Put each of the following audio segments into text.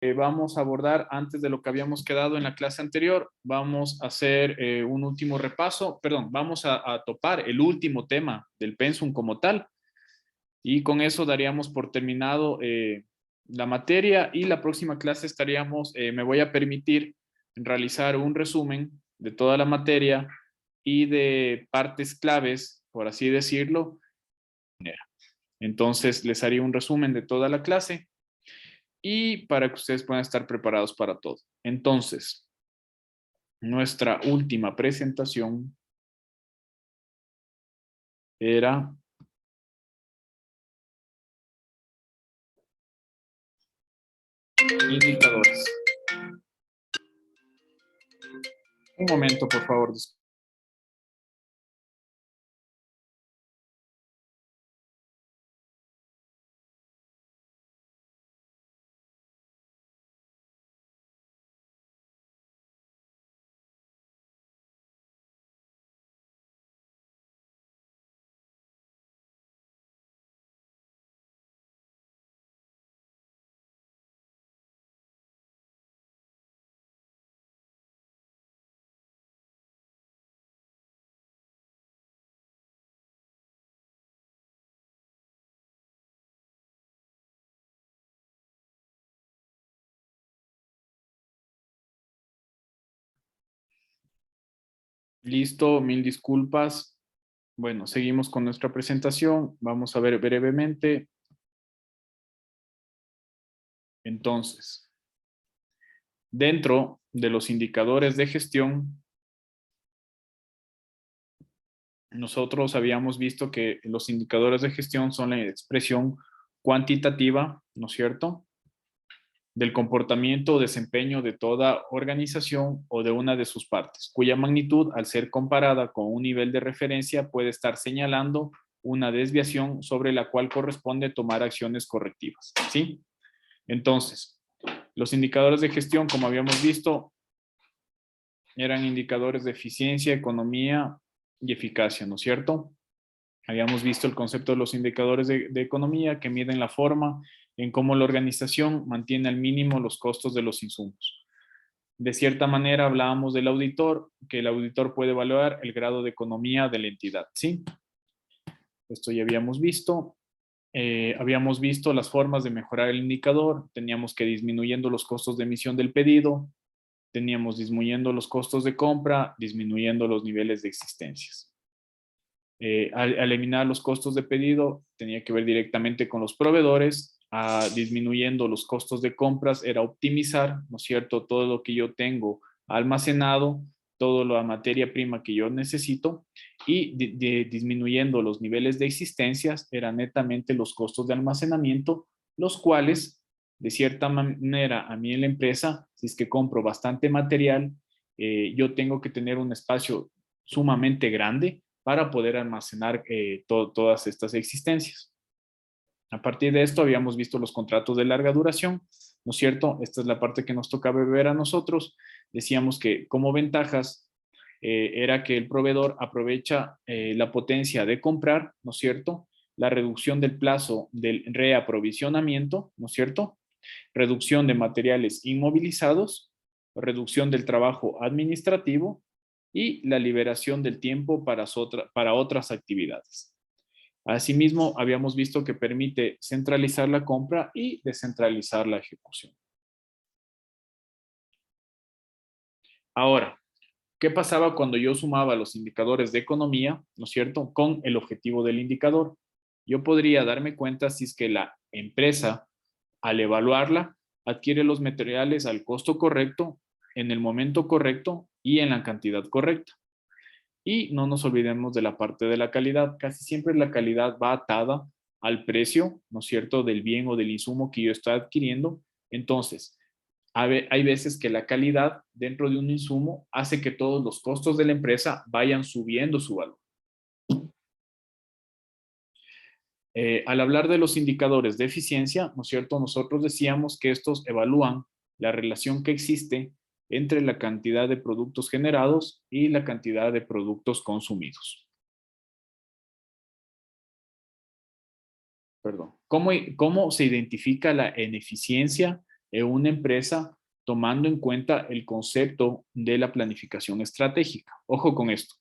vamos a abordar antes de lo que habíamos quedado en la clase anterior. Vamos a hacer un último repaso, perdón, vamos a topar el último tema del pensum como tal y con eso daríamos por terminado la materia y la próxima clase estaríamos, me voy a permitir realizar un resumen de toda la materia y de partes claves, por así decirlo. Entonces les haría un resumen de toda la clase y para que ustedes puedan estar preparados para todo. Entonces, nuestra última presentación era indicadores. Un momento, por favor. Listo, mil disculpas. Bueno, seguimos con nuestra presentación. Vamos a ver brevemente. Entonces, dentro de los indicadores de gestión, nosotros habíamos visto que los indicadores de gestión son la expresión cuantitativa, ¿no es cierto?, del comportamiento o desempeño de toda organización o de una de sus partes, cuya magnitud, al ser comparada con un nivel de referencia, puede estar señalando una desviación sobre la cual corresponde tomar acciones correctivas, ¿sí? Entonces, los indicadores de gestión, como habíamos visto, eran indicadores de eficiencia, economía y eficacia, ¿no es cierto? Habíamos visto el concepto de los indicadores de economía que miden la forma en cómo la organización mantiene al mínimo los costos de los insumos. De cierta manera hablábamos del auditor, que el auditor puede evaluar el grado de economía de la entidad, ¿sí? Esto ya habíamos visto. Habíamos visto las formas de mejorar el indicador. Teníamos que disminuyendo los costos de emisión del pedido, teníamos disminuyendo los costos de compra, disminuyendo los niveles de existencias. Al eliminar los costos de pedido, tenía que ver directamente con los proveedores, disminuyendo los costos de compras, era optimizar, ¿no es cierto?, todo lo que yo tengo almacenado, toda la materia prima que yo necesito, y disminuyendo los niveles de existencias, eran netamente los costos de almacenamiento, los cuales, de cierta manera, a mí en la empresa, si es que compro bastante material, yo tengo que tener un espacio sumamente grande para poder almacenar todas estas existencias. A partir de esto habíamos visto los contratos de larga duración, ¿no es cierto? Esta es la parte que nos tocaba ver a nosotros. Decíamos que como ventajas era que el proveedor aprovecha la potencia de comprar, ¿no es cierto? La reducción del plazo del reaprovisionamiento, ¿no es cierto? Reducción de materiales inmovilizados, reducción del trabajo administrativo y la liberación del tiempo para otras actividades. Asimismo, habíamos visto que permite centralizar la compra y descentralizar la ejecución. Ahora, ¿qué pasaba cuando yo sumaba los indicadores de economía, ¿no es cierto?, con el objetivo del indicador? Yo podría darme cuenta si es que la empresa, al evaluarla, adquiere los materiales al costo correcto, en el momento correcto y en la cantidad correcta. Y no nos olvidemos de la parte de la calidad. Casi siempre la calidad va atada al precio, ¿no es cierto?, del bien o del insumo que yo estoy adquiriendo. Entonces, hay veces que la calidad dentro de un insumo hace que todos los costos de la empresa vayan subiendo su valor. Al hablar de los indicadores de eficiencia, ¿no es cierto?, nosotros decíamos que estos evalúan la relación que existe entre la cantidad de productos generados y la cantidad de productos consumidos. Perdón. ¿Cómo se identifica la ineficiencia en una empresa tomando en cuenta el concepto de la planificación estratégica. Ojo con esto.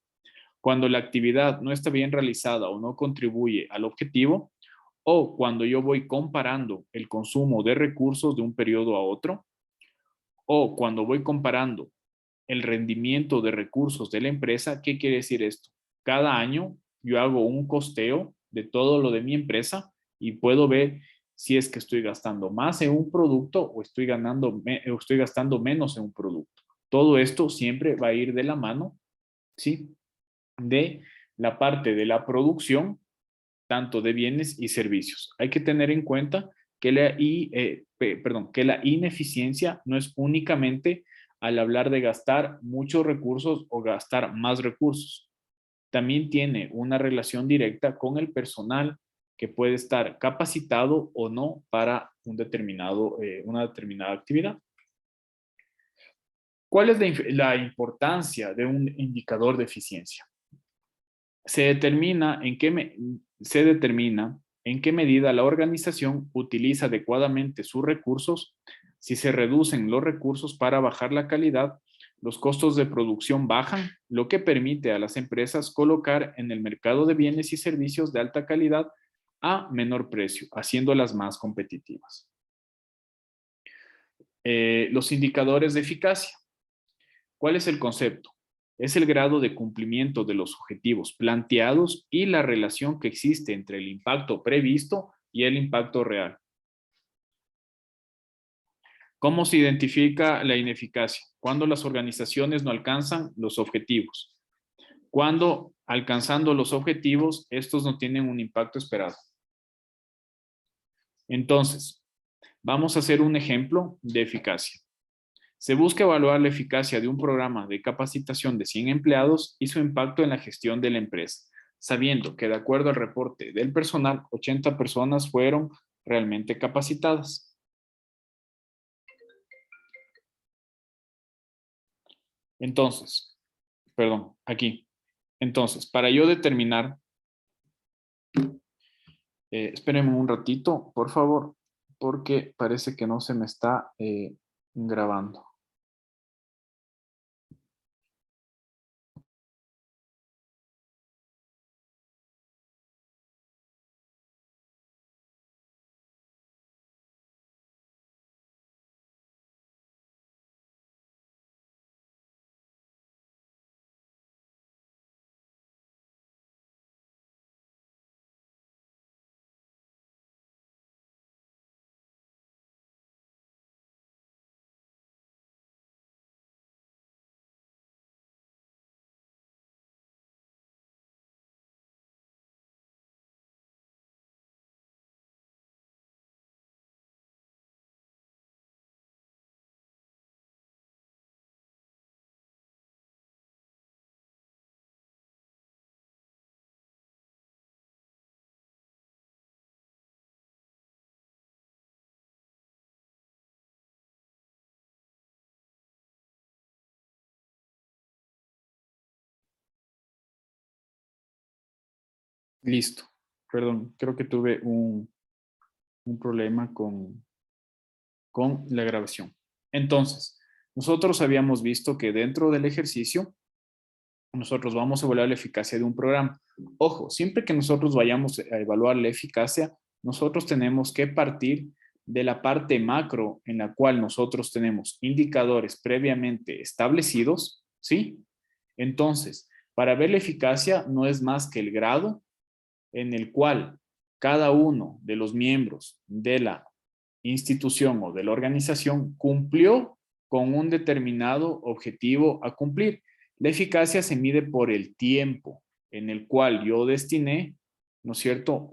Cuando la actividad no está bien realizada o no contribuye al objetivo, o cuando yo voy comparando el consumo de recursos de un periodo a otro, o cuando voy comparando el rendimiento de recursos de la empresa. ¿Qué quiere decir esto? Cada año yo hago un costeo de todo lo de mi empresa y puedo ver si es que estoy gastando más en un producto o estoy gastando menos en un producto. Todo esto siempre va a ir de la mano, ¿sí? De la parte de la producción, tanto de bienes y servicios. Hay que tener en cuenta que que la ineficiencia no es únicamente al hablar de gastar muchos recursos o gastar más recursos. También tiene una relación directa con el personal que puede estar capacitado o no para una determinada actividad. ¿Cuál es la importancia de un indicador de eficiencia? Se determina en qué medida la organización utiliza adecuadamente sus recursos. Si se reducen los recursos para bajar la calidad, los costos de producción bajan, lo que permite a las empresas colocar en el mercado de bienes y servicios de alta calidad a menor precio, haciéndolas más competitivas. Los indicadores de eficacia. ¿Cuál es el concepto? Es el grado de cumplimiento de los objetivos planteados y la relación que existe entre el impacto previsto y el impacto real. ¿Cómo se identifica la ineficacia? Cuando las organizaciones no alcanzan los objetivos. Cuando alcanzando los objetivos, estos no tienen un impacto esperado. Entonces, vamos a hacer un ejemplo de eficacia. Se busca evaluar la eficacia de un programa de capacitación de 100 empleados y su impacto en la gestión de la empresa, sabiendo que de acuerdo al reporte del personal, 80 personas fueron realmente capacitadas. Entonces, perdón, aquí. Entonces, para yo determinar, espérenme un ratito, por favor, porque parece que no se me está grabando. Listo. Perdón, creo que tuve un problema con la grabación. Entonces, nosotros habíamos visto que dentro del ejercicio, nosotros vamos a evaluar la eficacia de un programa. Ojo, siempre que nosotros vayamos a evaluar la eficacia, nosotros tenemos que partir de la parte macro en la cual nosotros tenemos indicadores previamente establecidos, ¿sí? Entonces, para ver la eficacia no es más que el grado en el cual cada uno de los miembros de la institución o de la organización cumplió con un determinado objetivo a cumplir. La eficacia se mide por el tiempo en el cual yo destiné, ¿no es cierto?,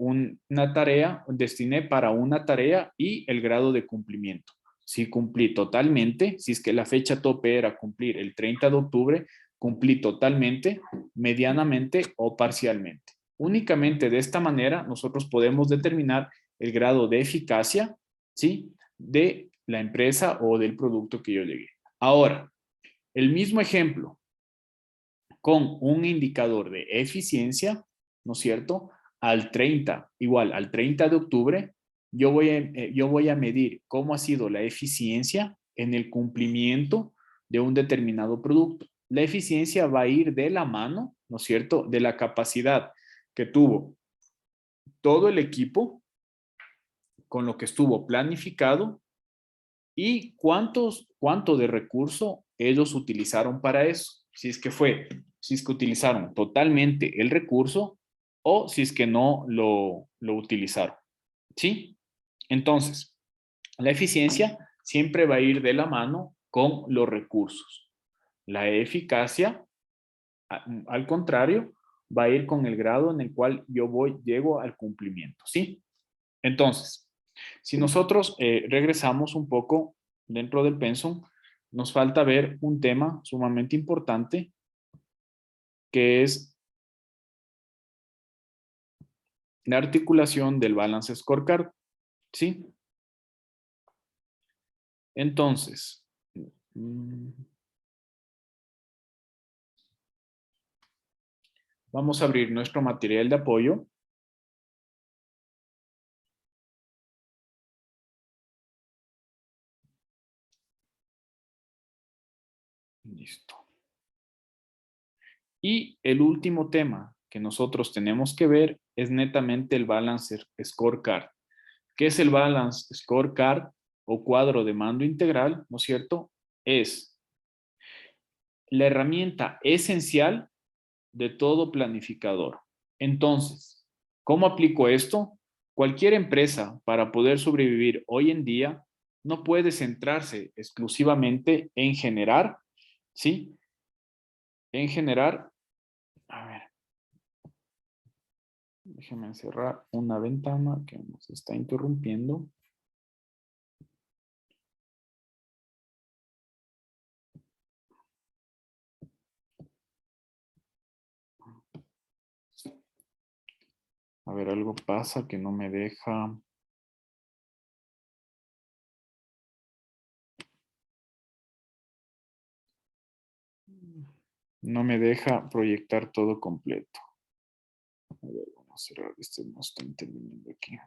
destiné para una tarea y el grado de cumplimiento. Si cumplí totalmente, si es que la fecha tope era cumplir el 30 de octubre, cumplí totalmente, medianamente o parcialmente. Únicamente de esta manera nosotros podemos determinar el grado de eficacia, ¿sí?, de la empresa o del producto que yo llegué. Ahora, el mismo ejemplo con un indicador de eficiencia, ¿no es cierto? Igual al 30 de octubre, yo voy a medir cómo ha sido la eficiencia en el cumplimiento de un determinado producto. La eficiencia va a ir de la mano, ¿no es cierto?, de la capacidad que tuvo todo el equipo con lo que estuvo planificado y cuánto de recurso ellos utilizaron para eso. Si es que utilizaron totalmente el recurso o si es que no lo utilizaron. ¿Sí? Entonces, la eficiencia siempre va a ir de la mano con los recursos. La eficacia, al contrario, va a ir con el grado en el cual llego al cumplimiento. ¿Sí? Entonces, si nosotros regresamos un poco dentro del pensum, nos falta ver un tema sumamente importante que es la articulación del balance scorecard, ¿sí? Entonces, vamos a abrir nuestro material de apoyo. Listo. Y el último tema que nosotros tenemos que ver es netamente el balance scorecard. ¿Qué es el balance scorecard o cuadro de mando integral? ¿No es cierto? Es la herramienta esencial de todo planificador. Entonces, ¿cómo aplico esto? Cualquier empresa, para poder sobrevivir hoy en día, no puede centrarse exclusivamente en generar, ¿sí? En generar, a ver, déjeme encerrar una ventana que nos está interrumpiendo. A ver, algo pasa que no me deja. No me deja proyectar todo completo. A ver, vamos a cerrar este, no está interviniendo aquí.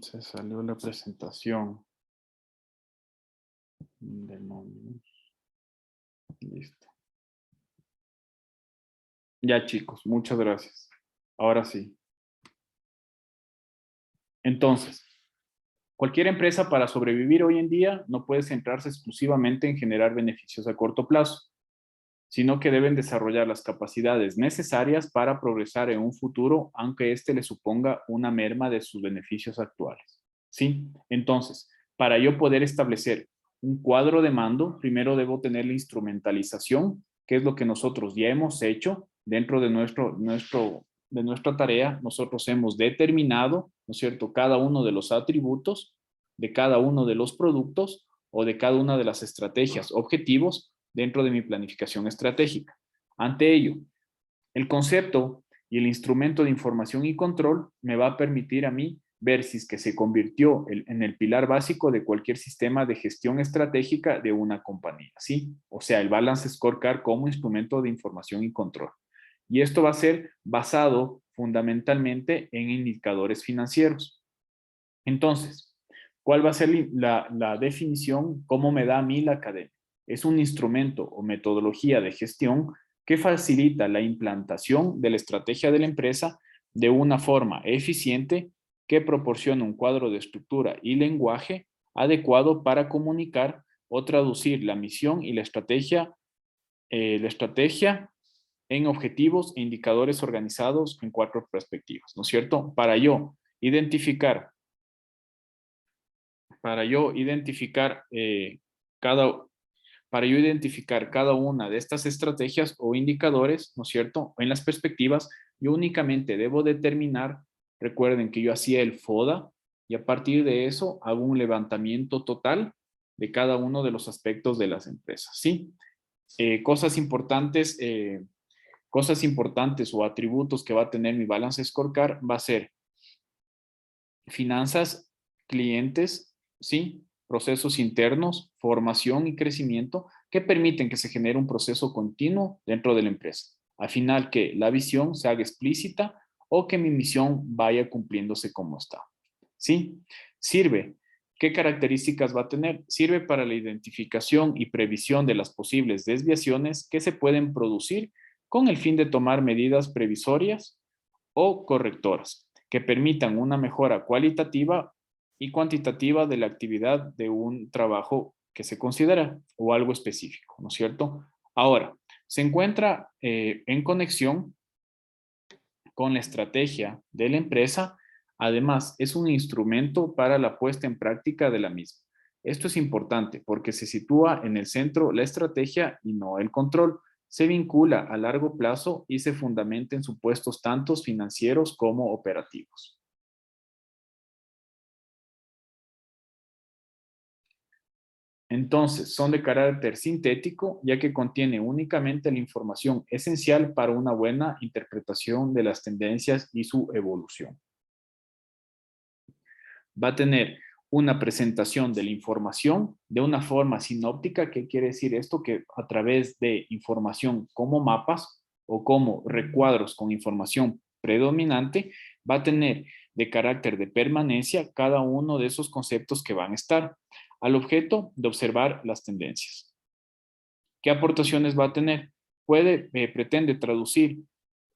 Se salió la presentación. Demonios. Listo. Ya, chicos, muchas gracias. Ahora sí. Entonces, cualquier empresa para sobrevivir hoy en día no puede centrarse exclusivamente en generar beneficios a corto plazo, sino que deben desarrollar las capacidades necesarias para progresar en un futuro, aunque éste le suponga una merma de sus beneficios actuales. ¿Sí? Entonces, para yo poder establecer un cuadro de mando, primero debo tener la instrumentalización, que es lo que nosotros ya hemos hecho dentro de nuestra tarea. Nosotros hemos determinado, ¿no es cierto?, cada uno de los atributos de cada uno de los productos o de cada una de las estrategias, objetivos dentro de mi planificación estratégica. Ante ello, el concepto y el instrumento de información y control me va a permitir a mí ver si es que se convirtió en el pilar básico de cualquier sistema de gestión estratégica de una compañía, ¿sí? O sea, el Balance Scorecard como instrumento de información y control. Y esto va a ser basado fundamentalmente en indicadores financieros. Entonces, ¿cuál va a ser la definición? ¿Cómo me da a mí la academia? Es un instrumento o metodología de gestión que facilita la implantación de la estrategia de la empresa de una forma eficiente que proporciona un cuadro de estructura y lenguaje adecuado para comunicar o traducir la misión y la estrategia en objetivos e indicadores organizados en 4 perspectivas, ¿no es cierto? Para yo identificar cada, para yo identificar cada una de estas estrategias o indicadores, ¿no es cierto? En las perspectivas, yo únicamente debo determinar, recuerden que yo hacía el FODA y a partir de eso hago un levantamiento total de cada uno de los aspectos de las empresas, ¿sí? Cosas importantes o atributos que va a tener mi balance scorecard va a ser finanzas, clientes, ¿sí? Procesos internos, formación y crecimiento que permiten que se genere un proceso continuo dentro de la empresa. Al final, que la visión se haga explícita o que mi misión vaya cumpliéndose como está. ¿Sí? Sirve. ¿Qué características va a tener? Sirve para la identificación y previsión de las posibles desviaciones que se pueden producir con el fin de tomar medidas previsorias o correctoras que permitan una mejora cualitativa y cuantitativa de la actividad de un trabajo que se considera o algo específico, ¿no es cierto? Ahora, se encuentra en conexión con la estrategia de la empresa. Además, es un instrumento para la puesta en práctica de la misma. Esto es importante porque se sitúa en el centro la estrategia y no el control. Se vincula a largo plazo y se fundamenta en supuestos tantos financieros como operativos. Entonces, son de carácter sintético, ya que contiene únicamente la información esencial para una buena interpretación de las tendencias y su evolución. Va a tener una presentación de la información de una forma sinóptica. ¿Qué quiere decir esto? Que a través de información como mapas o como recuadros con información predominante, va a tener de carácter de permanencia cada uno de esos conceptos que van a estar al objeto de observar las tendencias. ¿Qué aportaciones va a tener? Pretende traducir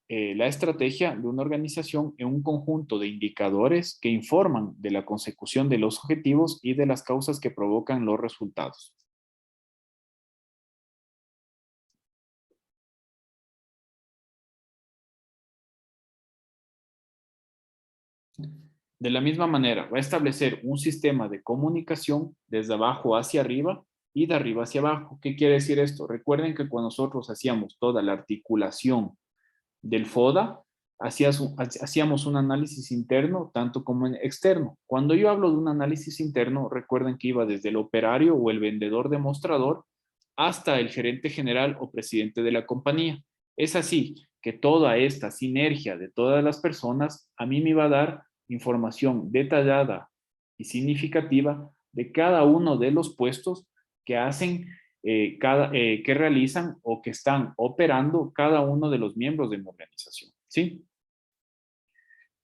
la estrategia de una organización en un conjunto de indicadores que informan de la consecución de los objetivos y de las causas que provocan los resultados. De la misma manera, va a establecer un sistema de comunicación desde abajo hacia arriba y de arriba hacia abajo. ¿Qué quiere decir esto? Recuerden que cuando nosotros hacíamos toda la articulación del FODA, hacíamos un análisis interno tanto como externo. Cuando yo hablo de un análisis interno, recuerden que iba desde el operario o el vendedor demostrador hasta el gerente general o presidente de la compañía. Es así que toda esta sinergia de todas las personas a mí me iba a dar información detallada y significativa de cada uno de los puestos que hacen que realizan o que están operando cada uno de los miembros de mi organización. ¿Sí?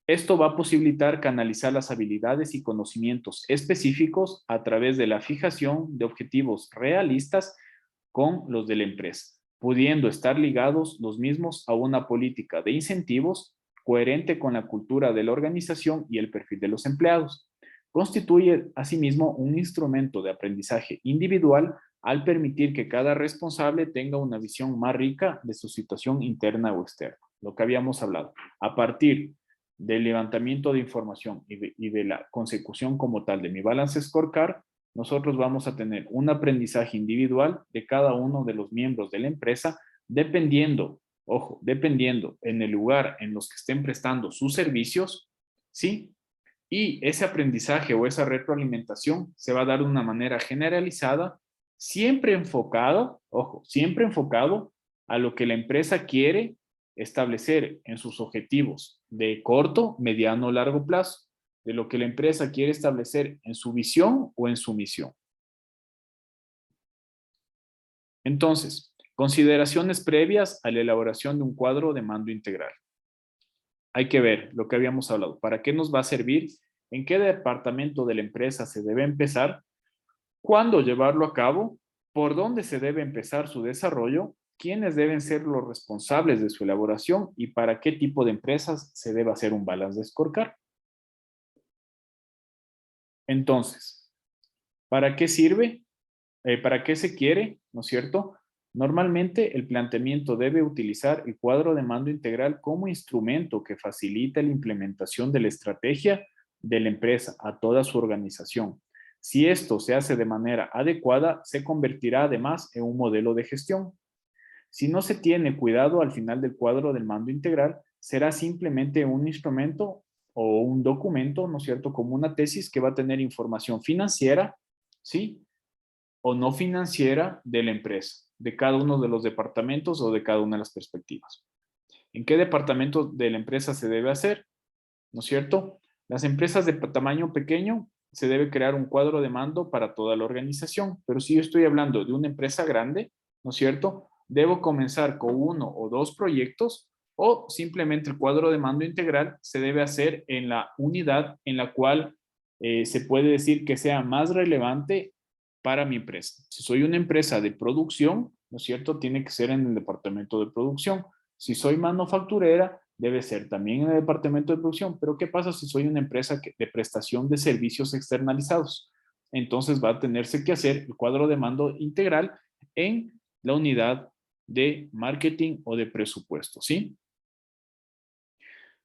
Esto va a posibilitar canalizar las habilidades y conocimientos específicos a través de la fijación de objetivos realistas con los de la empresa, pudiendo estar ligados los mismos a una política de incentivos coherente con la cultura de la organización y el perfil de los empleados. Constituye asimismo un instrumento de aprendizaje individual al permitir que cada responsable tenga una visión más rica de su situación interna o externa, lo que habíamos hablado. A partir del levantamiento de información y de la consecución como tal de mi balance scorecard, nosotros vamos a tener un aprendizaje individual de cada uno de los miembros de la empresa, dependiendo, ojo, dependiendo en el lugar en los que estén prestando sus servicios, ¿sí? Y ese aprendizaje o esa retroalimentación se va a dar de una manera generalizada, siempre enfocado, ojo, siempre enfocado a lo que la empresa quiere establecer en sus objetivos de corto, mediano o largo plazo, de lo que la empresa quiere establecer en su visión o en su misión. Entonces, consideraciones previas a la elaboración de un cuadro de mando integral. Hay que ver lo que habíamos hablado. ¿Para qué nos va a servir? ¿En qué departamento de la empresa se debe empezar? ¿Cuándo llevarlo a cabo? ¿Por dónde se debe empezar su desarrollo? ¿Quiénes deben ser los responsables de su elaboración? ¿Y para qué tipo de empresas se debe hacer un balance de scorecard? Entonces, ¿para qué sirve? ¿Para qué se quiere? ¿No es cierto? Normalmente el planteamiento debe utilizar el cuadro de mando integral como instrumento que facilita la implementación de la estrategia de la empresa a toda su organización. Si esto se hace de manera adecuada, se convertirá además en un modelo de gestión. Si no se tiene cuidado al final del cuadro del mando integral, será simplemente un instrumento o un documento, ¿no es cierto?, como una tesis que va a tener información financiera, ¿sí?, o no financiera de la empresa, de cada uno de los departamentos o de cada una de las perspectivas. ¿En qué departamento de la empresa se debe hacer? ¿No es cierto? Las empresas de tamaño pequeño se debe crear un cuadro de mando para toda la organización, pero si yo estoy hablando de una empresa grande, ¿no es cierto? Debo comenzar con uno o dos proyectos o simplemente el cuadro de mando integral se debe hacer en la unidad en la cual se puede decir que sea más relevante para mi empresa. Si soy una empresa de producción, ¿no es cierto? Tiene que ser en el departamento de producción. Si soy manufacturera, debe ser también en el departamento de producción. Pero ¿qué pasa si soy una empresa de prestación de servicios externalizados? Entonces va a tenerse que hacer el cuadro de mando integral en la unidad de marketing o de presupuesto, ¿sí?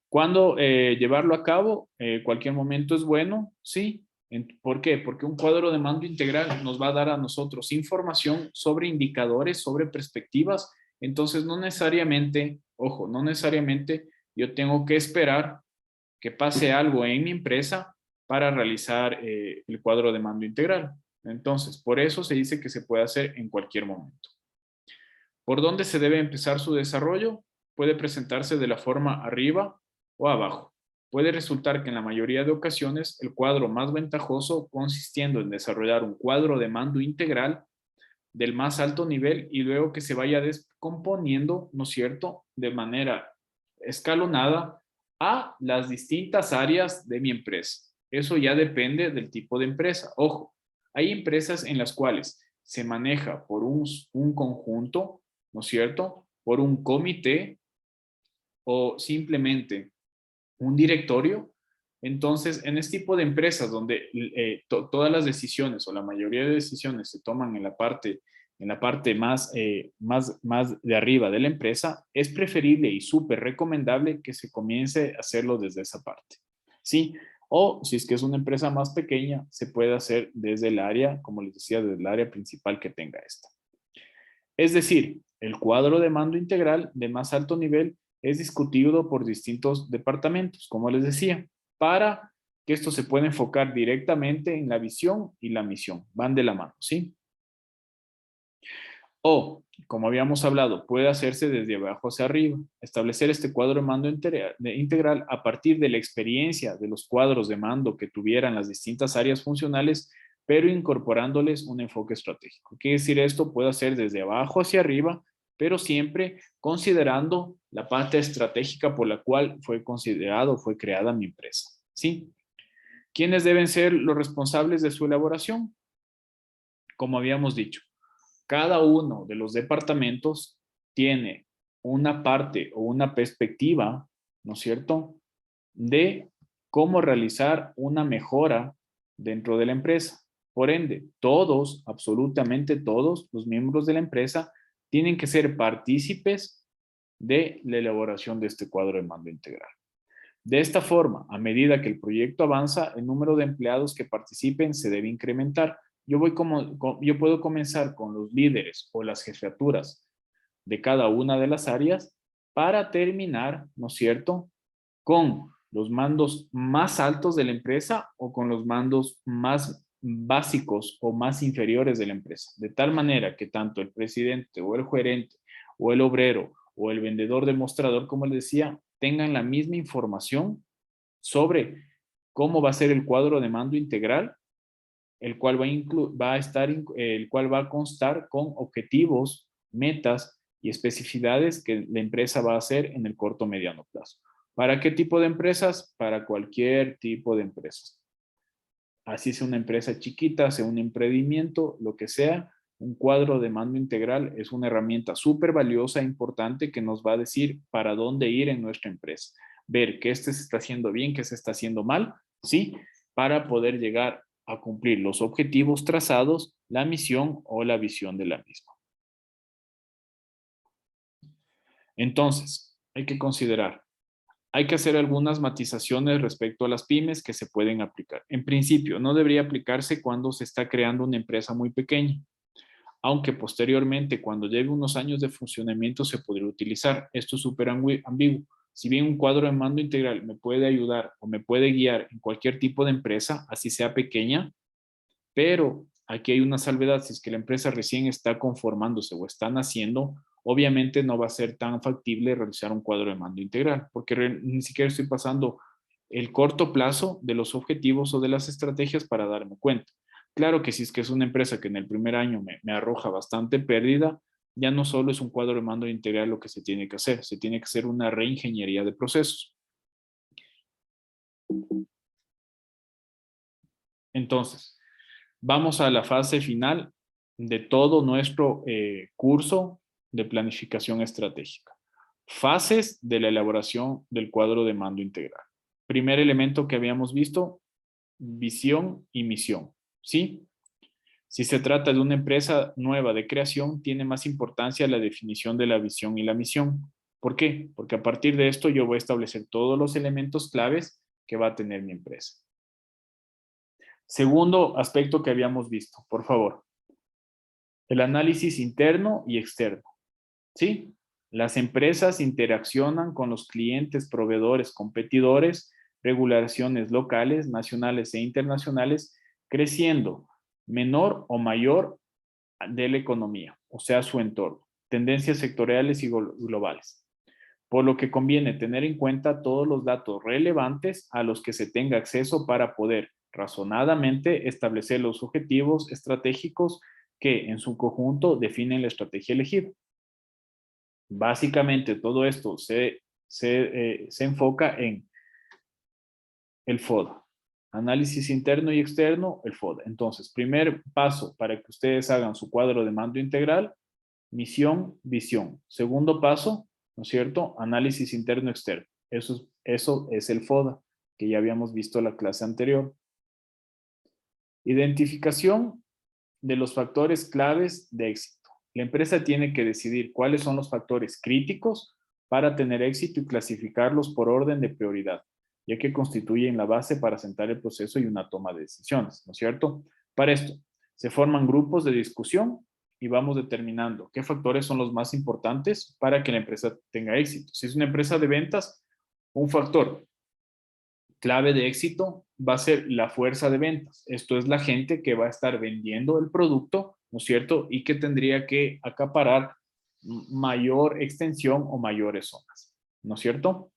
¿Cuándo llevarlo a cabo? Cualquier momento es bueno, ¿sí? ¿Por qué? Porque un cuadro de mando integral nos va a dar a nosotros información sobre indicadores, sobre perspectivas. Entonces, no necesariamente, ojo, no necesariamente yo tengo que esperar que pase algo en mi empresa para realizar el cuadro de mando integral. Entonces, por eso se dice que se puede hacer en cualquier momento. ¿Por dónde se debe empezar su desarrollo? Puede presentarse de la forma arriba o abajo. Puede resultar que en la mayoría de ocasiones el cuadro más ventajoso consistiendo en desarrollar un cuadro de mando integral del más alto nivel y luego que se vaya descomponiendo, ¿no es cierto?, de manera escalonada a las distintas áreas de mi empresa. Eso ya depende del tipo de empresa. Ojo, hay empresas en las cuales se maneja por un conjunto, ¿no es cierto?, por un comité o simplemente un directorio. Entonces, en este tipo de empresas donde todas las decisiones o la mayoría de decisiones se toman en la parte más de arriba de la empresa, es preferible y súper recomendable que se comience a hacerlo desde esa parte. ¿Sí? O si es que es una empresa más pequeña, se puede hacer desde el área, como les decía, desde el área principal que tenga esta. Es decir, el cuadro de mando integral de más alto nivel es discutido por distintos departamentos, como les decía, para que esto se pueda enfocar directamente en la visión y la misión. Van de la mano, ¿sí? O, como habíamos hablado, puede hacerse desde abajo hacia arriba. Establecer este cuadro de mando integral a partir de la experiencia de los cuadros de mando que tuvieran las distintas áreas funcionales, pero incorporándoles un enfoque estratégico. ¿Qué quiere decir esto? Puede hacer desde abajo hacia arriba, pero siempre considerando la parte estratégica por la cual fue considerado, fue creada mi empresa. ¿Sí? ¿Quiénes deben ser los responsables de su elaboración? Como habíamos dicho, cada uno de los departamentos tiene una parte o una perspectiva, ¿no es cierto?, de cómo realizar una mejora dentro de la empresa. Por ende, todos, absolutamente todos los miembros de la empresa tienen que ser partícipes de la elaboración de este cuadro de mando integral. De esta forma, a medida que el proyecto avanza, el número de empleados que participen se debe incrementar. Yo puedo comenzar con los líderes o las jefaturas de cada una de las áreas para terminar, ¿no es cierto?, con los mandos más altos de la empresa o con los mandos más básicos o más inferiores de la empresa. De tal manera que tanto el presidente o el gerente o el obrero o el vendedor demostrador, como les decía, tengan la misma información sobre cómo va a ser el cuadro de mando integral, el cual el cual va a constar con objetivos, metas y especificidades que la empresa va a hacer en el corto o mediano plazo. ¿Para qué tipo de empresas? Para cualquier tipo de empresas. Así sea una empresa chiquita, sea un emprendimiento, lo que sea, un cuadro de mando integral es una herramienta súper valiosa e importante que nos va a decir para dónde ir en nuestra empresa. Ver qué se está haciendo bien, qué se está haciendo mal, ¿sí? Para poder llegar a cumplir los objetivos trazados, la misión o la visión de la misma. Entonces, hay que considerar Hay que hacer algunas matizaciones respecto a las pymes que se pueden aplicar. En principio, no debería aplicarse cuando se está creando una empresa muy pequeña, aunque posteriormente, cuando lleve unos años de funcionamiento, se podría utilizar. Esto es súper ambiguo. Si bien un cuadro de mando integral me puede ayudar o me puede guiar en cualquier tipo de empresa, así sea pequeña, pero aquí hay una salvedad: si es que la empresa recién está conformándose o está naciendo, obviamente no va a ser tan factible realizar un cuadro de mando integral, porque ni siquiera estoy pasando el corto plazo de los objetivos o de las estrategias para darme cuenta. Claro que si es que es una empresa que en el primer año me arroja bastante pérdida, ya no solo es un cuadro de mando integral lo que se tiene que hacer, se tiene que hacer una reingeniería de procesos. Entonces, vamos a la fase final de todo nuestro curso de planificación estratégica. Fases de la elaboración del cuadro de mando integral. Primer elemento que habíamos visto: visión y misión. ¿Sí? Si se trata de una empresa nueva de creación, tiene más importancia la definición de la visión y la misión. ¿Por qué? Porque a partir de esto yo voy a establecer todos los elementos claves que va a tener mi empresa. Segundo aspecto que habíamos visto, por favor: el análisis interno y externo. ¿Sí? Las empresas interaccionan con los clientes, proveedores, competidores, regulaciones locales, nacionales e internacionales, creciendo menor o mayor de la economía, o sea, su entorno, tendencias sectoriales y globales. Por lo que conviene tener en cuenta todos los datos relevantes a los que se tenga acceso para poder razonadamente establecer los objetivos estratégicos que en su conjunto definen la estrategia elegida. Básicamente todo esto se enfoca en el FODA. Análisis interno y externo, el FODA. Entonces, primer paso para que ustedes hagan su cuadro de mando integral: misión, visión. Segundo paso, ¿no es cierto? Análisis interno y externo. Eso es el FODA, que ya habíamos visto en la clase anterior. Identificación de los factores claves de éxito. La empresa tiene que decidir cuáles son los factores críticos para tener éxito y clasificarlos por orden de prioridad, ya que constituyen la base para sentar el proceso y una toma de decisiones, ¿no es cierto? Para esto, se forman grupos de discusión y vamos determinando qué factores son los más importantes para que la empresa tenga éxito. Si es una empresa de ventas, un factor clave de éxito va a ser la fuerza de ventas. Esto es la gente que va a estar vendiendo el producto, ¿no es cierto? Y que tendría que acaparar mayor extensión o mayores zonas, ¿no es cierto?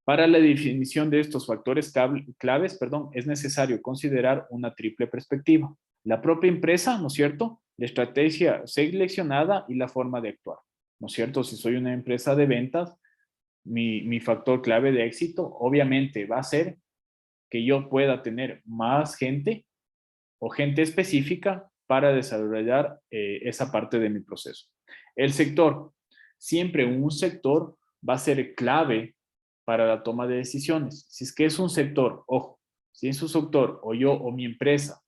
Para la definición de estos factores claves, es necesario considerar una triple perspectiva: la propia empresa, ¿no es cierto?, la estrategia seleccionada y la forma de actuar, ¿no es cierto? Si soy una empresa de ventas, mi factor clave de éxito obviamente va a ser que yo pueda tener más gente o gente específica para desarrollar esa parte de mi proceso. El sector: siempre un sector va a ser clave para la toma de decisiones. Si es que es un sector, ojo, si es un sector o yo o mi empresa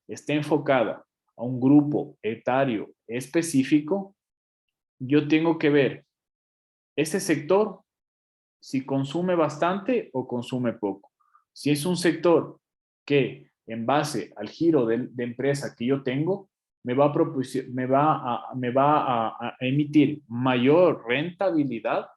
está enfocada a un grupo etario específico, yo tengo que ver ese sector si consume bastante o consume poco. Si es un sector que en base al giro de empresa que yo tengo, me va a emitir mayor rentabilidad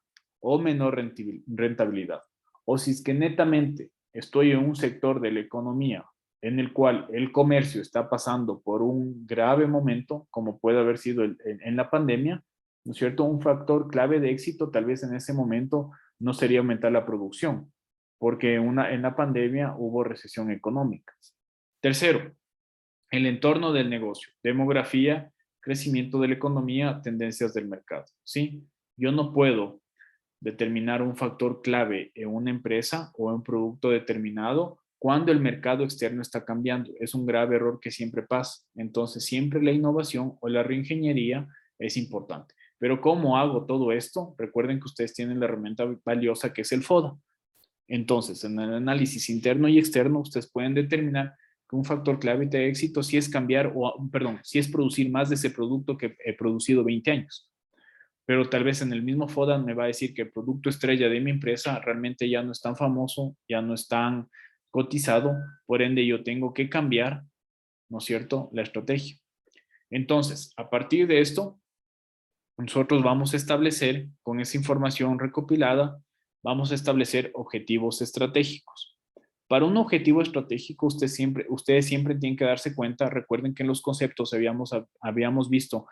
o menor rentabilidad. O si es que netamente estoy en un sector de la economía en el cual el comercio está pasando por un grave momento, como puede haber sido en la pandemia, ¿no es cierto? Un factor clave de éxito tal vez en ese momento no sería aumentar la producción, porque en la pandemia hubo recesión económica. Tercero, el entorno del negocio: demografía, crecimiento de la economía, tendencias del mercado. ¿Sí? Yo no puedo determinar un factor clave en una empresa o en un producto determinado cuando el mercado externo está cambiando. Es un grave error que siempre pasa. Entonces, siempre la innovación o la reingeniería es importante. Pero ¿cómo hago todo esto? Recuerden que ustedes tienen la herramienta valiosa que es el FODA. Entonces, en el análisis interno y externo, ustedes pueden determinar que un factor clave de éxito si es cambiar, o perdón, si es producir más de ese producto que he producido 20 años. pero tal vez en el mismo FODA me va a decir que el producto estrella de mi empresa realmente ya no es tan famoso, ya no es tan cotizado, por ende yo tengo que cambiar, ¿no es cierto?, la estrategia. Entonces, a partir de esto, nosotros vamos a establecer, con esa información recopilada, vamos a establecer objetivos estratégicos. Para un objetivo estratégico, ustedes siempre tienen que darse cuenta, recuerden que en los conceptos habíamos visto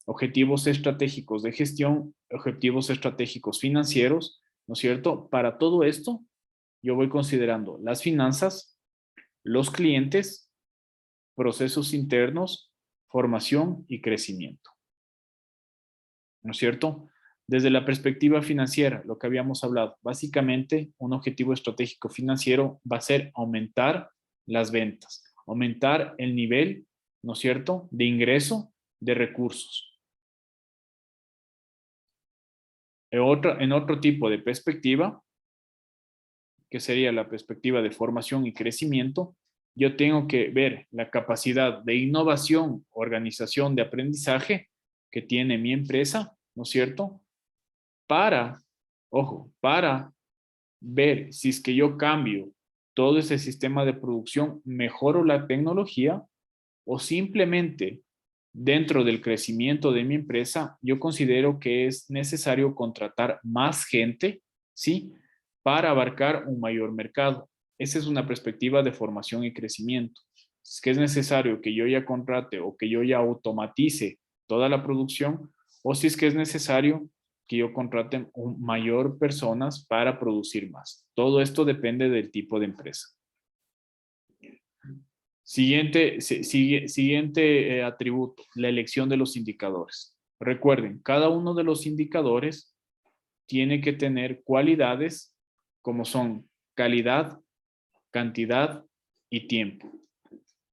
objetivos estratégicos de gestión, objetivos estratégicos financieros, ¿no es cierto? Para todo esto, yo voy considerando las finanzas, los clientes, procesos internos, formación y crecimiento, ¿no es cierto? Desde la perspectiva financiera, lo que habíamos hablado, básicamente un objetivo estratégico financiero va a ser aumentar las ventas, aumentar el nivel, ¿no es cierto?, de ingreso de recursos. En otro tipo de perspectiva, que sería la perspectiva de formación y crecimiento, yo tengo que ver la capacidad de innovación, organización de aprendizaje que tiene mi empresa, ¿no es cierto? Para, ojo, para ver si es que yo cambio todo ese sistema de producción, mejoro la tecnología o simplemente dentro del crecimiento de mi empresa, yo considero que es necesario contratar más gente, ¿sí? Para abarcar un mayor mercado. Esa es una perspectiva de formación y crecimiento. Es que es necesario que yo ya contrate o que yo ya automatice toda la producción, o si es que es necesario que yo contrate un mayor personas para producir más. Todo esto depende del tipo de empresa. Siguiente atributo, la elección de los indicadores. Recuerden, cada uno de los indicadores tiene que tener cualidades como son calidad, cantidad y tiempo.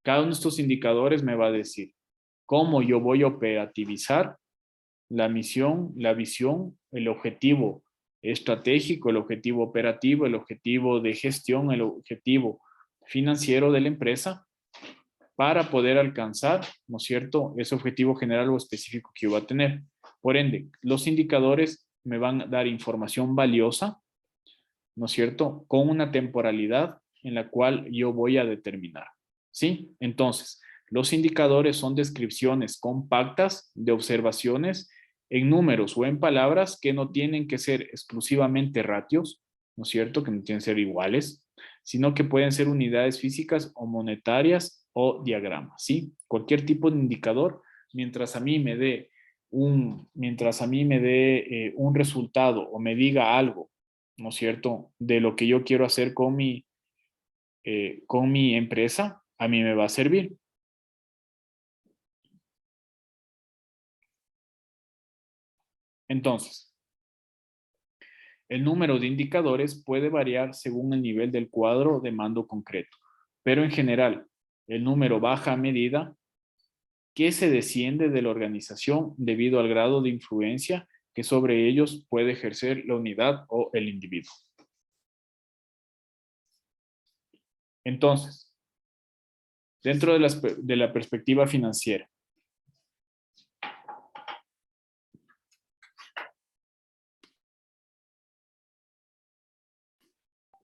Cada uno de estos indicadores me va a decir cómo yo voy a operativizar la misión, la visión, el objetivo estratégico, el objetivo operativo, el objetivo de gestión, el objetivo financiero de la empresa para poder alcanzar, ¿no es cierto?, ese objetivo general o específico que yo voy a tener. Por ende, los indicadores me van a dar información valiosa, ¿no es cierto?, con una temporalidad en la cual yo voy a determinar, ¿sí? Entonces, los indicadores son descripciones compactas de observaciones en números o en palabras que no tienen que ser exclusivamente ratios, ¿no es cierto?, que no tienen que ser iguales, sino que pueden ser unidades físicas o monetarias o diagramas, ¿sí? Cualquier tipo de indicador, mientras a mí me dé un resultado o me diga algo, ¿no es cierto?, de lo que yo quiero hacer con mi empresa, a mí me va a servir. Entonces, el número de indicadores puede variar según el nivel del cuadro de mando concreto, pero en general, el número baja a medida que se desciende de la organización debido al grado de influencia que sobre ellos puede ejercer la unidad o el individuo. Entonces, dentro de la perspectiva financiera,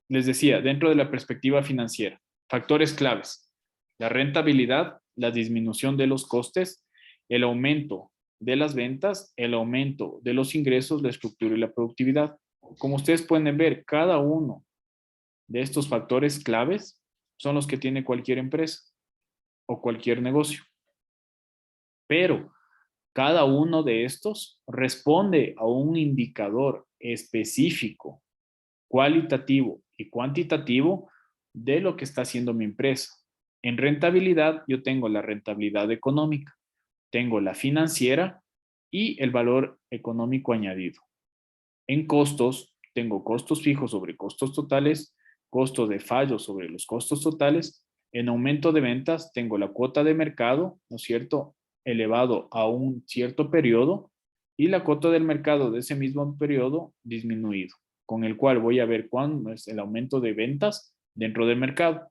les decía, dentro de la perspectiva financiera, factores claves, la rentabilidad, la disminución de los costes, el aumento de las ventas, el aumento de los ingresos, la estructura y la productividad. Como ustedes pueden ver, cada uno de estos factores claves son los que tiene cualquier empresa o cualquier negocio. Pero cada uno de estos responde a un indicador específico, cualitativo y cuantitativo de lo que está haciendo mi empresa. En rentabilidad, yo tengo la rentabilidad económica, tengo la financiera y el valor económico añadido. En costos, tengo costos fijos sobre costos totales, costo de fallo sobre los costos totales. En aumento de ventas, tengo la cuota de mercado, ¿no es cierto?, elevado a un cierto periodo y la cuota del mercado de ese mismo periodo disminuido, con el cual voy a ver cuándo es el aumento de ventas dentro del mercado.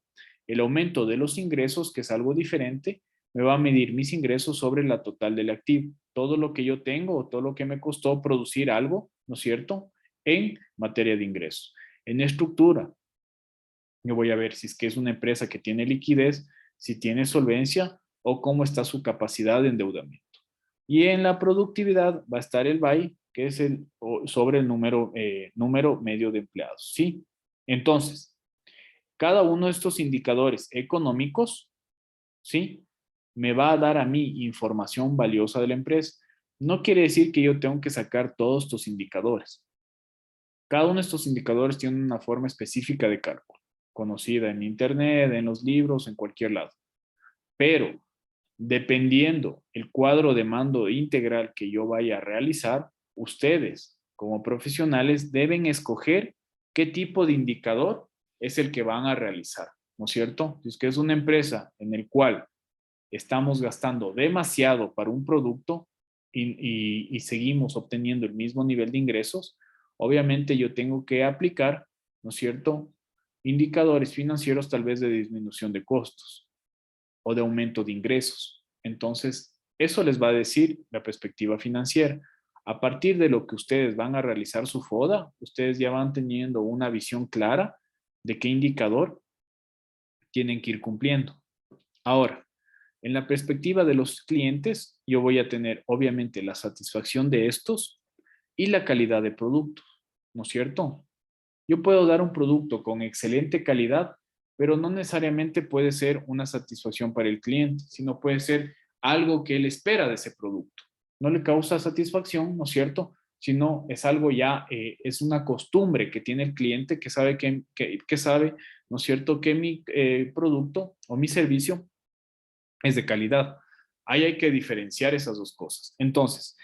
El aumento de los ingresos, que es algo diferente, me va a medir mis ingresos sobre la total del activo. todo lo que yo tengo o todo lo que me costó producir algo, ¿no es cierto?, en materia de ingresos. En estructura, yo voy a ver si es que es una empresa que tiene liquidez, si tiene solvencia o cómo está su capacidad de endeudamiento. Y en la productividad va a estar el BAI, que es sobre el número medio de empleados, ¿sí? Entonces, cada uno de estos indicadores económicos, ¿sí?, me va a dar a mí información valiosa de la empresa. No quiere decir que yo tengo que sacar todos estos indicadores. Cada uno de estos indicadores tiene una forma específica de cálculo, conocida en Internet, en los libros, en cualquier lado. Pero dependiendo el cuadro de mando integral que yo vaya a realizar, ustedes como profesionales deben escoger qué tipo de indicador es el que van a realizar, ¿no es cierto? Si es que es una empresa en el cual estamos gastando demasiado para un producto y seguimos obteniendo el mismo nivel de ingresos, obviamente yo tengo que aplicar, ¿no es cierto?, indicadores financieros tal vez de disminución de costos o de aumento de ingresos. Entonces, eso les va a decir la perspectiva financiera. A partir de lo que ustedes van a realizar su FODA, ustedes ya van teniendo una visión clara de qué indicador tienen que ir cumpliendo. Ahora, en la perspectiva de los clientes, yo voy a tener obviamente la satisfacción de estos y la calidad de producto, ¿no es cierto? Yo puedo dar un producto con excelente calidad, pero no necesariamente puede ser una satisfacción para el cliente, sino puede ser algo que él espera de ese producto. No le causa satisfacción, ¿no es cierto? Sino es algo ya, es una costumbre que tiene el cliente que sabe, que sabe, ¿no es cierto?, que mi producto o mi servicio es de calidad. Ahí hay que diferenciar esas dos cosas. Entonces,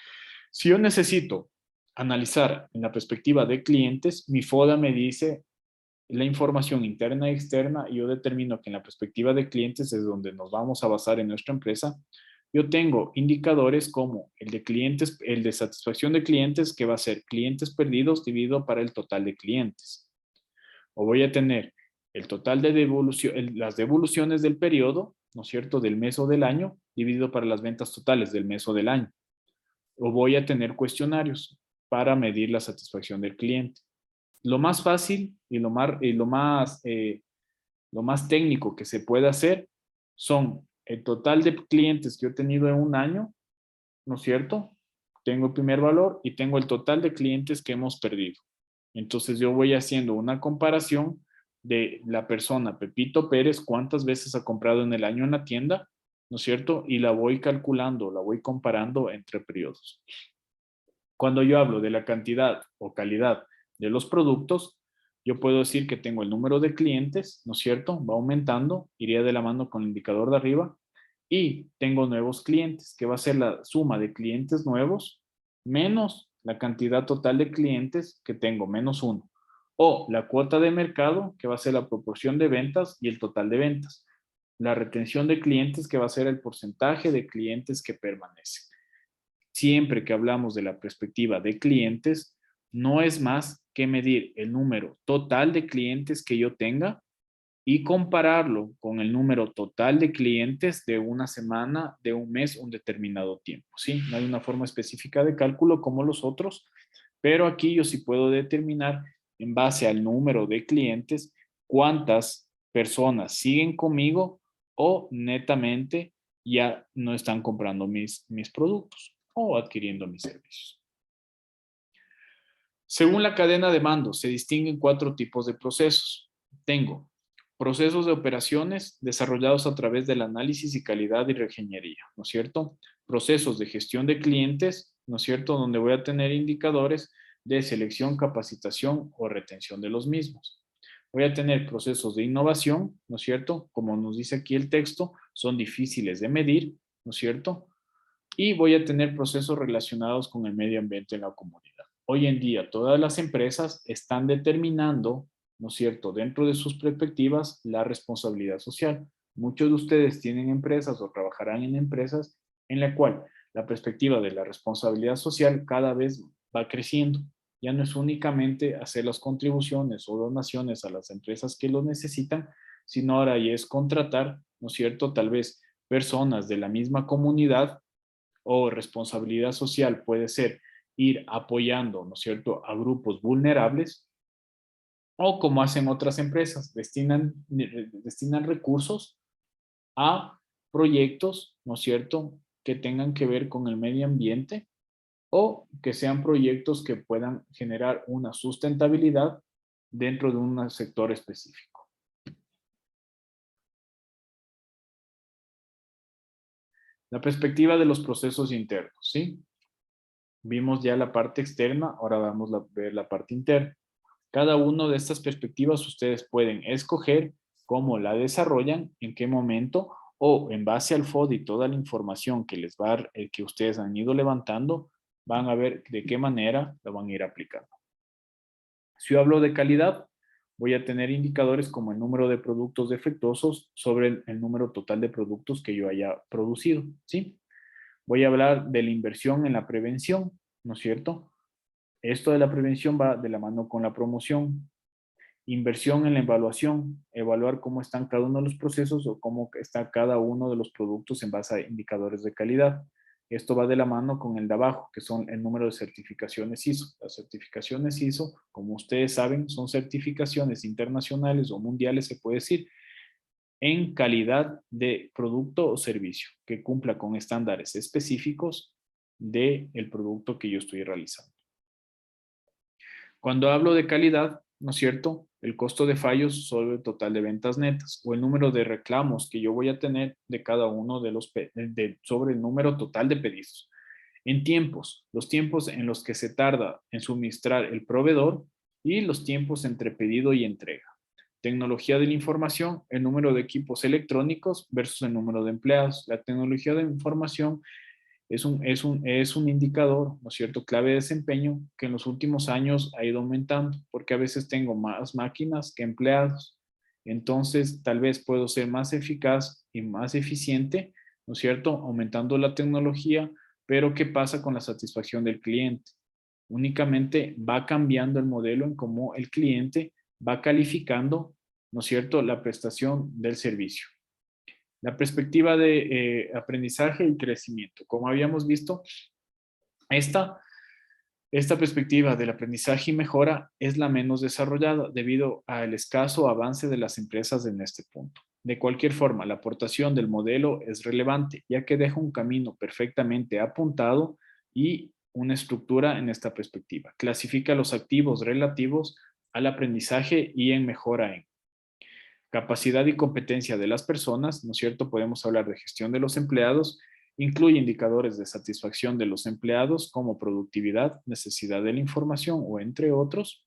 si yo necesito analizar en la perspectiva de clientes, mi FODA me dice la información interna y externa y yo determino que en la perspectiva de clientes es donde nos vamos a basar en nuestra empresa. Yo tengo indicadores como el de clientes, el de satisfacción de clientes, que va a ser clientes perdidos dividido para el total de clientes. O voy a tener el total de devolución, las devoluciones del periodo, ¿no es cierto?, del mes o del año, dividido para las ventas totales del mes o del año. O voy a tener cuestionarios para medir la satisfacción del cliente. Lo más fácil y lo más técnico que se puede hacer son el total de clientes que yo he tenido en un año, ¿no es cierto? Tengo el primer valor y tengo el total de clientes que hemos perdido. Entonces yo voy haciendo una comparación de la persona Pepito Pérez, cuántas veces ha comprado en el año en la tienda, ¿no es cierto? Y la voy calculando, la voy comparando entre periodos. Cuando yo hablo de la cantidad o calidad de los productos, yo puedo decir que tengo el número de clientes, ¿no es cierto? Va aumentando, iría de la mano con el indicador de arriba, y tengo nuevos clientes, que va a ser la suma de clientes nuevos menos la cantidad total de clientes que tengo, menos uno. O la cuota de mercado, que va a ser la proporción de ventas y el total de ventas. La retención de clientes, que va a ser el porcentaje de clientes que permanecen. Siempre que hablamos de la perspectiva de clientes, no es más que medir el número total de clientes que yo tenga y compararlo con el número total de clientes de una semana, de un mes, un determinado tiempo. ¿Sí? No hay una forma específica de cálculo como los otros, pero aquí yo sí puedo determinar en base al número de clientes cuántas personas siguen conmigo o netamente ya no están comprando mis productos o adquiriendo mis servicios. Según la cadena de mando, se distinguen 4 tipos de procesos. Tengo procesos de operaciones desarrollados a través del análisis y calidad y reingeniería, ¿no es cierto? Procesos de gestión de clientes, ¿no es cierto? Donde voy a tener indicadores de selección, capacitación o retención de los mismos. Voy a tener procesos de innovación, ¿no es cierto? Como nos dice aquí el texto, son difíciles de medir, ¿no es cierto? Y voy a tener procesos relacionados con el medio ambiente en la comunidad. Hoy en día todas las empresas están determinando, ¿no es cierto?, dentro de sus perspectivas, la responsabilidad social. Muchos de ustedes tienen empresas o trabajarán en empresas en la cual la perspectiva de la responsabilidad social cada vez va creciendo. Ya no es únicamente hacer las contribuciones o donaciones a las empresas que lo necesitan, sino ahora ya es contratar, ¿no es cierto?, tal vez personas de la misma comunidad o responsabilidad social puede ser ir apoyando, ¿no es cierto?, a grupos vulnerables, o como hacen otras empresas, destinan recursos a proyectos, ¿no es cierto?, que tengan que ver con el medio ambiente o que sean proyectos que puedan generar una sustentabilidad dentro de un sector específico. La perspectiva de los procesos internos, ¿sí? Vimos ya la parte externa, ahora vamos a ver la parte interna. Cada una de estas perspectivas ustedes pueden escoger cómo la desarrollan, en qué momento, o en base al FOD y toda la información que les va a, que ustedes han ido levantando, van a ver de qué manera la van a ir aplicando. Si yo hablo de calidad, voy a tener indicadores como el número de productos defectuosos sobre el número total de productos que yo haya producido, ¿sí? Voy a hablar de la inversión en la prevención, ¿no es cierto? Esto de la prevención va de la mano con la promoción. Inversión en la evaluación, evaluar cómo están cada uno de los procesos o cómo está cada uno de los productos en base a indicadores de calidad. Esto va de la mano con el de abajo, que son el número de certificaciones ISO. Las certificaciones ISO, como ustedes saben, son certificaciones internacionales o mundiales, se puede decir, en calidad de producto o servicio, que cumpla con estándares específicos del producto que yo estoy realizando. Cuando hablo de calidad, ¿no es cierto? El costo de fallos sobre el total de ventas netas o el número de reclamos que yo voy a tener de cada uno de los sobre el número total de pedidos. En tiempos, los tiempos en los que se tarda en suministrar el proveedor y los tiempos entre pedido y entrega. Tecnología de la información, el número de equipos electrónicos versus el número de empleados. La tecnología de información es un indicador, ¿no es cierto?, clave de desempeño que en los últimos años ha ido aumentando, porque a veces tengo más máquinas que empleados. Entonces, tal vez puedo ser más eficaz y más eficiente, ¿no es cierto?, aumentando la tecnología, pero ¿qué pasa con la satisfacción del cliente? Únicamente va cambiando el modelo en cómo el cliente va calificando, ¿no es cierto?, la prestación del servicio. La perspectiva de aprendizaje y crecimiento. Como habíamos visto, esta, esta perspectiva del aprendizaje y mejora es la menos desarrollada debido al escaso avance de las empresas en este punto. De cualquier forma, la aportación del modelo es relevante, ya que deja un camino perfectamente apuntado y una estructura en esta perspectiva. Clasifica los activos relativos al aprendizaje y en mejora en capacidad y competencia de las personas, ¿no es cierto? Podemos hablar de gestión de los empleados, incluye indicadores de satisfacción de los empleados como productividad, necesidad de la información o entre otros,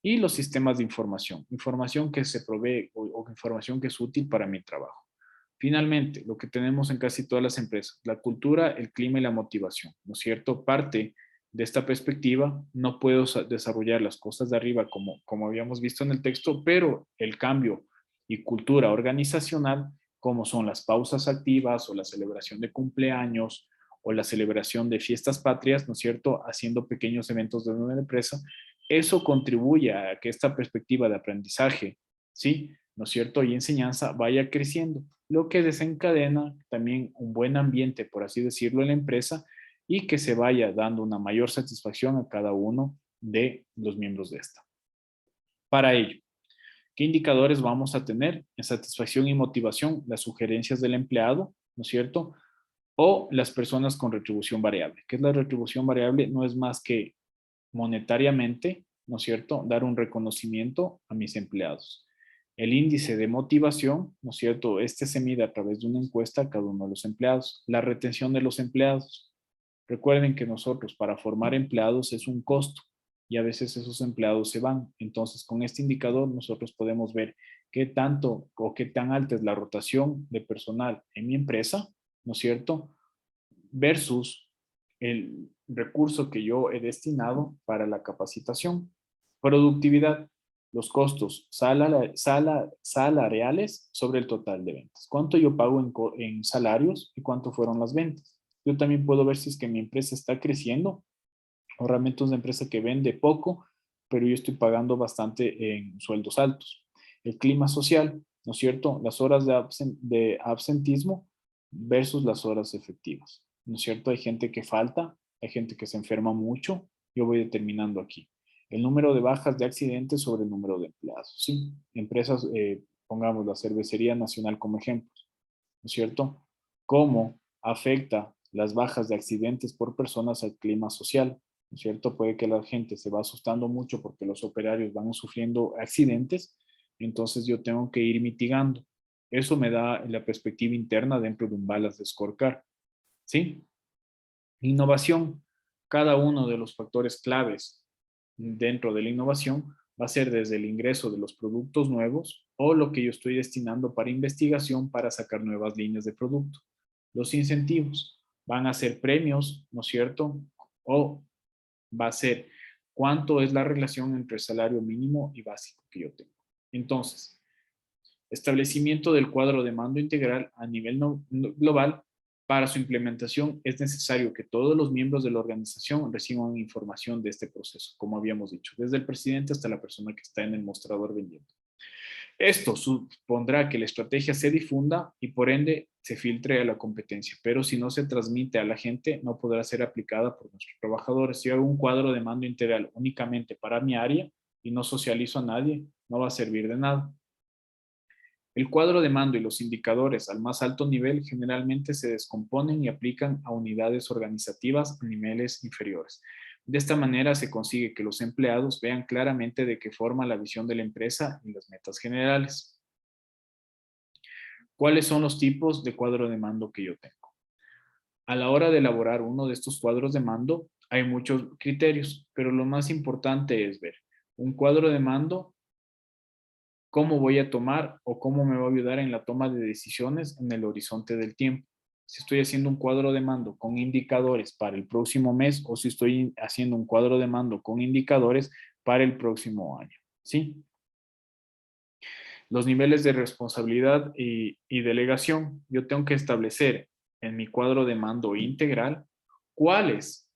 y los sistemas de información que se provee o información que es útil para mi trabajo. Finalmente, lo que tenemos en casi todas las empresas, la cultura, el clima y la motivación, ¿no es cierto? Parte de esta perspectiva, no puedo desarrollar las cosas de arriba como habíamos visto en el texto, pero el cambio y cultura organizacional, como son las pausas activas o la celebración de cumpleaños o la celebración de fiestas patrias, ¿no es cierto? Haciendo pequeños eventos de una empresa, eso contribuye a que esta perspectiva de aprendizaje, ¿sí? ¿No es cierto? Y enseñanza vaya creciendo, lo que desencadena también un buen ambiente, por así decirlo, en la empresa y que se vaya dando una mayor satisfacción a cada uno de los miembros de esta. Para ello, ¿qué indicadores vamos a tener? En satisfacción y motivación, las sugerencias del empleado, ¿no es cierto? O las personas con retribución variable. ¿Qué es la retribución variable? No es más que monetariamente, ¿no es cierto?, dar un reconocimiento a mis empleados. El índice de motivación, ¿no es cierto?, este se mide a través de una encuesta a cada uno de los empleados. La retención de los empleados. Recuerden que nosotros para formar empleados es un costo y a veces esos empleados se van. Entonces, con este indicador nosotros podemos ver qué tanto o qué tan alta es la rotación de personal en mi empresa, ¿no es cierto?, versus el recurso que yo he destinado para la capacitación. Productividad, los costos salariales sobre el total de ventas. ¿Cuánto yo pago en salarios y cuánto fueron las ventas? Yo también puedo ver si es que mi empresa está creciendo o realmente es una empresa que vende poco, pero yo estoy pagando bastante en sueldos altos. El clima social, ¿no es cierto? Las horas de absentismo versus las horas efectivas. ¿no es cierto? Hay gente que falta, hay gente que se enferma mucho. Yo voy determinando aquí. El número de bajas de accidentes sobre el número de empleados, ¿sí? Empresas, pongamos la Cervecería Nacional como ejemplo, ¿no es cierto? ¿Cómo afecta las bajas de accidentes por personas al clima social? ¿No es cierto? Puede que la gente se va asustando mucho porque los operarios van sufriendo accidentes, entonces yo tengo que ir mitigando. Eso me da la perspectiva interna dentro de un balance de scorecard, ¿sí? Innovación. Cada uno de los factores claves dentro de la innovación va a ser desde el ingreso de los productos nuevos o lo que yo estoy destinando para investigación para sacar nuevas líneas de producto. Los incentivos van a ser premios, ¿no es cierto? O va a ser cuánto es la relación entre el salario mínimo y básico que yo tengo. Entonces, establecimiento del cuadro de mando integral a nivel global. Para su implementación es necesario que todos los miembros de la organización reciban información de este proceso, como habíamos dicho, desde el presidente hasta la persona que está en el mostrador vendiendo. Esto supondrá que la estrategia se difunda y por ende se filtre a la competencia, pero si no se transmite a la gente, no podrá ser aplicada por nuestros trabajadores. Si hago un cuadro de mando integral únicamente para mi área y no socializo a nadie, no va a servir de nada. El cuadro de mando y los indicadores al más alto nivel generalmente se descomponen y aplican a unidades organizativas a niveles inferiores. De esta manera se consigue que los empleados vean claramente de qué forma la visión de la empresa y las metas generales. ¿Cuáles son los tipos de cuadro de mando que yo tengo? A la hora de elaborar uno de estos cuadros de mando, hay muchos criterios, pero lo más importante es ver un cuadro de mando, cómo voy a tomar o cómo me va a ayudar en la toma de decisiones en el horizonte del tiempo. Si estoy haciendo un cuadro de mando con indicadores para el próximo mes o si estoy haciendo un cuadro de mando con indicadores para el próximo año. ¿Sí? Los niveles de responsabilidad y delegación. Yo tengo que establecer en mi cuadro de mando integral cuáles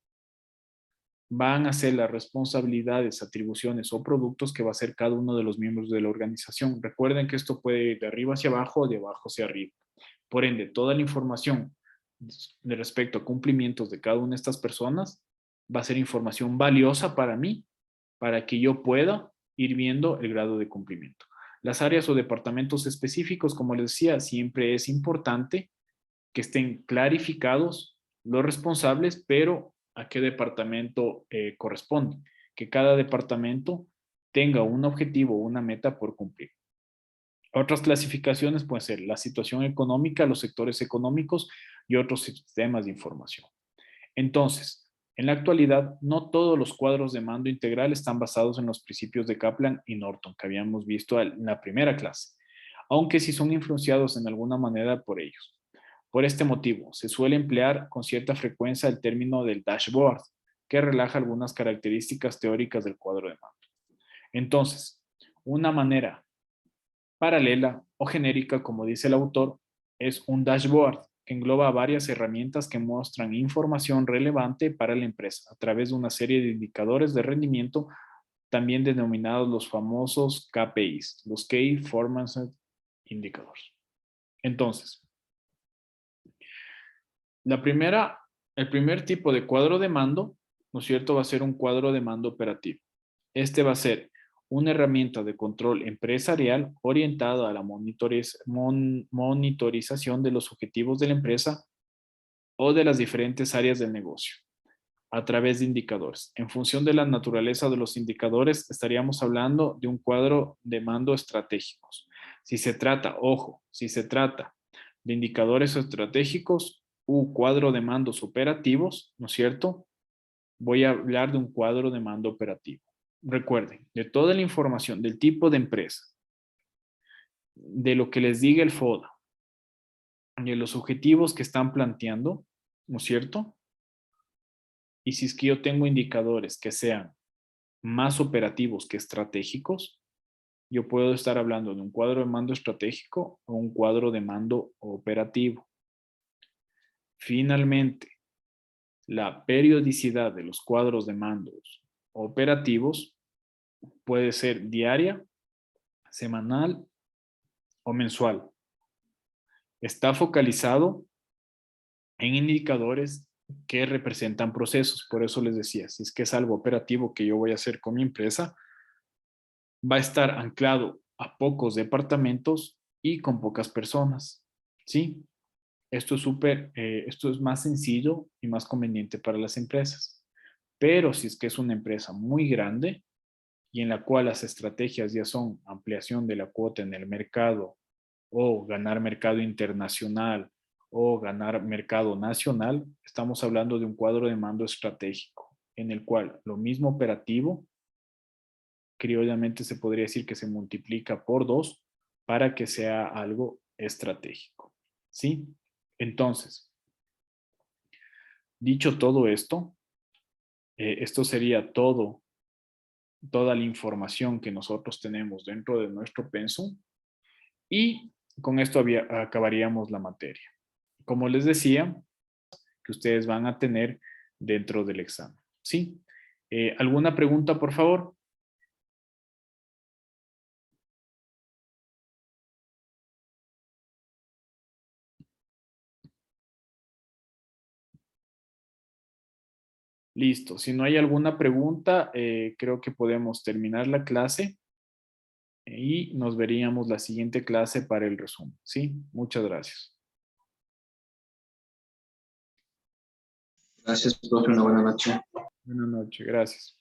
van a ser las responsabilidades, atribuciones o productos que va a hacer cada uno de los miembros de la organización. Recuerden que esto puede ir de arriba hacia abajo o de abajo hacia arriba. Por ende, toda la información de respecto a cumplimientos de cada una de estas personas va a ser información valiosa para mí, para que yo pueda ir viendo el grado de cumplimiento. Las áreas o departamentos específicos, como les decía, siempre es importante que estén clarificados los responsables, pero a qué departamento corresponde. Que cada departamento tenga un objetivo o una meta por cumplir. Otras clasificaciones pueden ser la situación económica, los sectores económicos y otros sistemas de información. Entonces, en la actualidad, no todos los cuadros de mando integral están basados en los principios de Kaplan y Norton que habíamos visto en la primera clase, aunque sí son influenciados en alguna manera por ellos. Por este motivo, se suele emplear con cierta frecuencia el término del dashboard, que relaja algunas características teóricas del cuadro de mando. Entonces, una manera paralela o genérica, como dice el autor, es un dashboard que engloba varias herramientas que muestran información relevante para la empresa a través de una serie de indicadores de rendimiento, también denominados los famosos KPIs, los Key Performance Indicators. Entonces, el primer tipo de cuadro de mando, ¿no es cierto?, va a ser un cuadro de mando operativo. Este va a ser una herramienta de control empresarial orientada a la monitorización de los objetivos de la empresa o de las diferentes áreas del negocio a través de indicadores. En función de la naturaleza de los indicadores, estaríamos hablando de un cuadro de mando estratégicos. Si se trata, ojo, si se trata de indicadores estratégicos u cuadro de mandos operativos, ¿no es cierto? Voy a hablar de un cuadro de mando operativo. Recuerden, de toda la información del tipo de empresa, de lo que les diga el FODA, de los objetivos que están planteando, ¿no es cierto? Y si es que yo tengo indicadores que sean más operativos que estratégicos, yo puedo estar hablando de un cuadro de mando estratégico o un cuadro de mando operativo. Finalmente, la periodicidad de los cuadros de mandos operativos puede ser diaria, semanal o mensual. Está focalizado en indicadores que representan procesos. Por eso les decía, si es que es algo operativo que yo voy a hacer con mi empresa, va a estar anclado a pocos departamentos y con pocas personas. ¿Sí? Esto es más sencillo y más conveniente para las empresas. Pero si es que es una empresa muy grande y en la cual las estrategias ya son ampliación de la cuota en el mercado o ganar mercado internacional o ganar mercado nacional, estamos hablando de un cuadro de mando estratégico en el cual lo mismo operativo, criollamente se podría decir que se multiplica por dos para que sea algo estratégico. ¿Sí? Entonces, dicho todo esto, esto sería toda la información que nosotros tenemos dentro de nuestro pensum y con esto acabaríamos la materia. Como les decía, que ustedes van a tener dentro del examen. ¿Sí? ¿Alguna pregunta, por favor? Listo. Si no hay alguna pregunta, creo que podemos terminar la clase y nos veríamos la siguiente clase para el resumen. ¿Sí? Muchas gracias. Gracias, profe. Una buena noche. Buenas noches. Gracias.